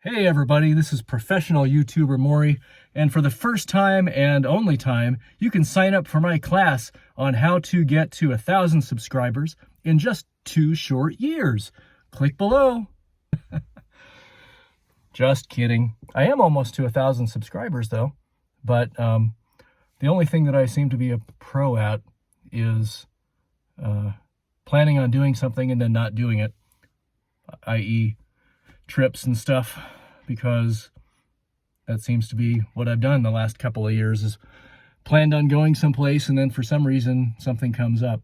Hey everybody, this is professional YouTuber Maury, and for the first time and only time, you can sign up for my class on how to get to 1,000 subscribers in just 2 short years. Click below. Just kidding. I am almost to 1,000 subscribers though, but the only thing that I seem to be a pro at is planning on doing something and then not doing it, i.e. trips and stuff, because that seems to be what I've done the last couple of years, is planned on going someplace and then for some reason something comes up.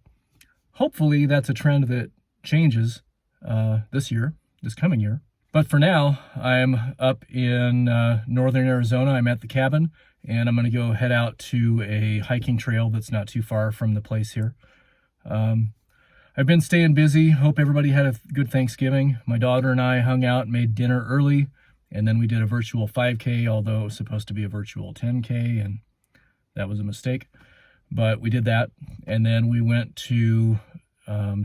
Hopefully that's a trend that changes this coming year. But for now, I'm up in northern Arizona. I'm at the cabin, and I'm going to go head out to a hiking trail that's not too far from the place here. I've been staying busy. Hope everybody had a good Thanksgiving. My daughter and I hung out, made dinner early, and then we did a virtual 5K, although it was supposed to be a virtual 10K, and that was a mistake. But we did that, and then we went to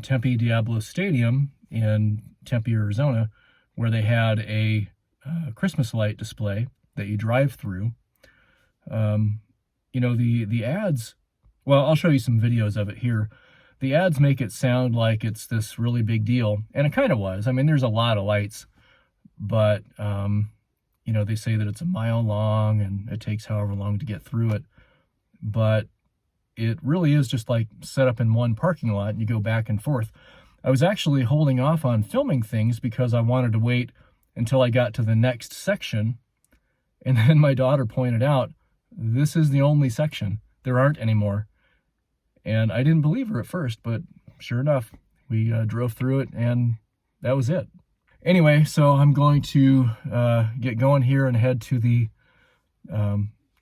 Tempe Diablo Stadium in Tempe, Arizona, where they had a Christmas light display that you drive through. You know, the ads, well, I'll show you some videos of it here. The ads make it sound like it's this really big deal, and it kind of was. I mean, there's a lot of lights, but, you know, they say that it's a mile long and it takes however long to get through it, but it really is just like set up in one parking lot and you go back and forth. I was actually holding off on filming things because I wanted to wait until I got to the next section, and then my daughter pointed out, this is the only section. There aren't any more. And I didn't believe her at first, but sure enough, we drove through it and that was it. Anyway, so I'm going to get going here and head to the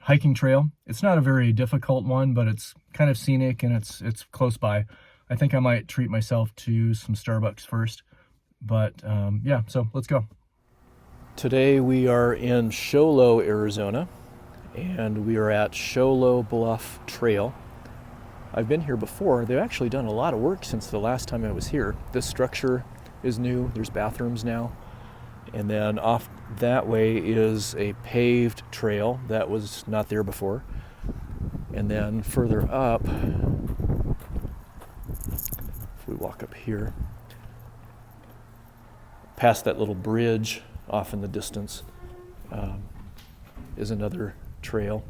hiking trail. It's not a very difficult one, but it's kind of scenic and it's close by. I think I might treat myself to some Starbucks first, but yeah, so let's go. Today we are in Show Low, Arizona, and we are at Show Low Bluff Trail. I've been here before. They've actually done a lot of work since the last time I was here. This structure is new. There's bathrooms now. And then off that way is a paved trail that was not there before. And then further up, if we walk up here, past that little bridge off in the distance, is another trail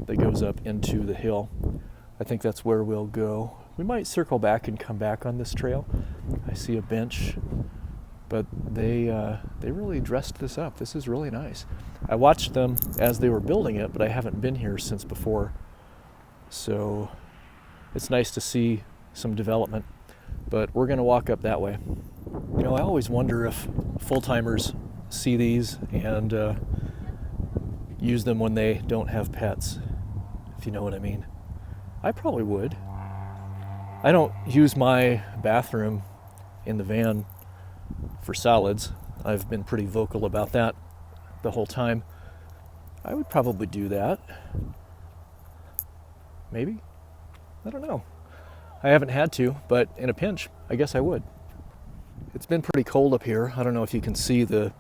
that goes up into the hill. I think that's where we'll go. We might circle back and come back on this trail. I see a bench, but they really dressed this up. This is really nice. I watched them as they were building it, but I haven't been here since before. So it's nice to see some development, but we're gonna walk up that way. You know, I always wonder if full-timers see these and use them when they don't have pets, if you know what I mean. I probably would. I don't use my bathroom in the van for solids. I've been pretty vocal about that the whole time. I would probably do that. Maybe? I don't know. I haven't had to, but in a pinch, I guess I would. It's been pretty cold up here. I don't know if you can see the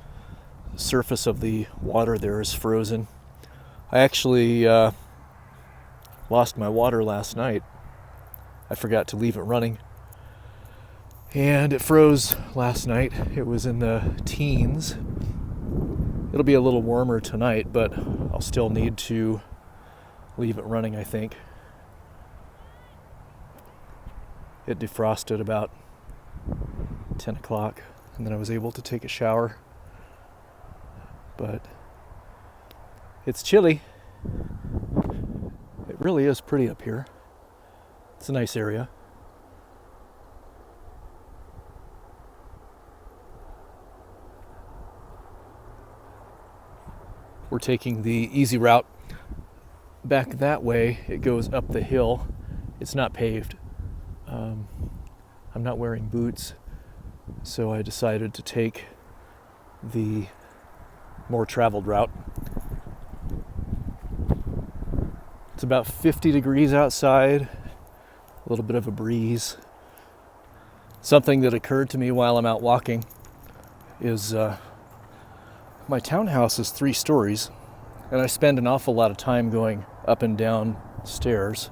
surface of the water there is frozen. I actually lost my water last night. I forgot to leave it running, and it froze last night. It was in the teens. It'll be a little warmer tonight, but I'll still need to leave it running, I think. It defrosted about 10 o'clock, and then I was able to take a shower, but it's chilly. It really is pretty up here. It's a nice area. We're taking the easy route back that way. It goes up the hill. It's not paved. I'm not wearing boots, so I decided to take the more traveled route. It's about 50 degrees outside, a little bit of a breeze. Something that occurred to me while I'm out walking is My townhouse is 3 stories, and I spend an awful lot of time going up and down stairs.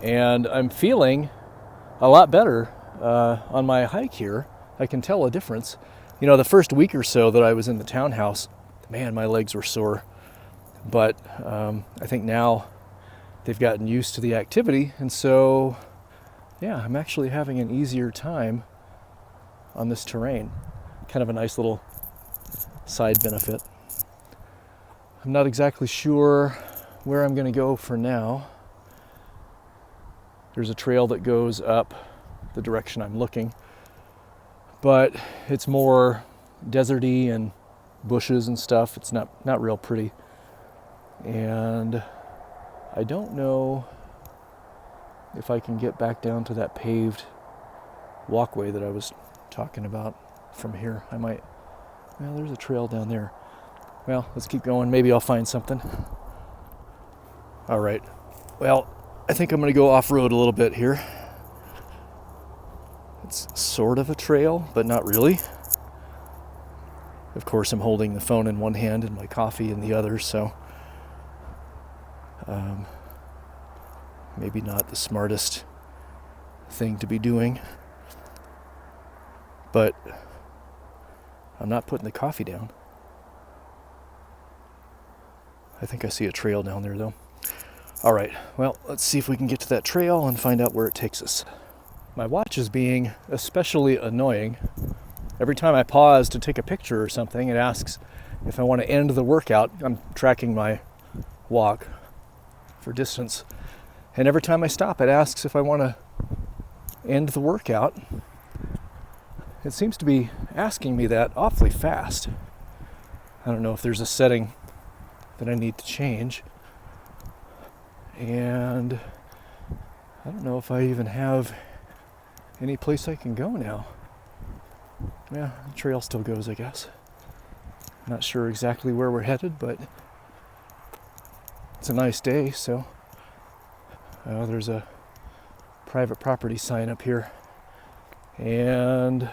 And I'm feeling a lot better on my hike here. I can tell a difference. You know, the first week or so that I was in the townhouse, man, my legs were sore. But I think now they've gotten used to the activity, and so yeah, I'm actually having an easier time on this terrain. Kind of a nice little side benefit. I'm not exactly sure where I'm going to go for now. There's a trail that goes up the direction I'm looking, but it's more deserty and bushes and stuff. It's not real pretty. And I don't know if I can get back down to that paved walkway that I was talking about from here. I might, well, there's a trail down there. Well, let's keep going. Maybe I'll find something. All right. Well, I think I'm going to go off-road a little bit here. It's sort of a trail, but not really. Of course, I'm holding the phone in one hand and my coffee in the other, so maybe not the smartest thing to be doing. But I'm not putting the coffee down. I think I see a trail down there, though. All right, well, let's see if we can get to that trail and find out where it takes us. My watch is being especially annoying. Every time I pause to take a picture or something, it asks if I want to end the workout. I'm tracking my walk for distance. And every time I stop, it asks if I want to end the workout. It seems to be asking me that awfully fast. I don't know if there's a setting that I need to change. And I don't know if I even have any place I can go now. Yeah, the trail still goes, I guess. Not sure exactly where we're headed, but it's a nice day, so there's a private property sign up here and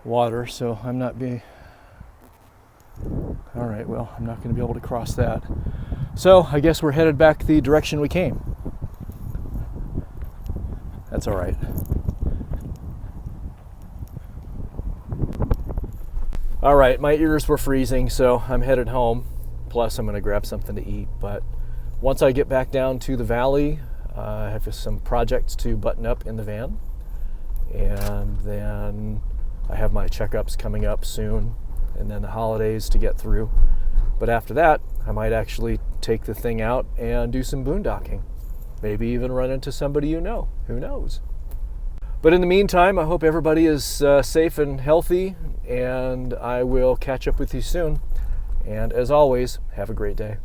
water, so I'm not being... All right, well, I'm not going to be able to cross that. So I guess we're headed back the direction we came. That's all right. All right, my ears were freezing, so I'm headed home. Plus, I'm going to grab something to eat. But once I get back down to the valley, I have some projects to button up in the van. And then I have my checkups coming up soon, and then the holidays to get through. But after that, I might actually take the thing out and do some boondocking. Maybe even run into somebody you know. Who knows? But in the meantime, I hope everybody is safe and healthy, and I will catch up with you soon. And as always, have a great day.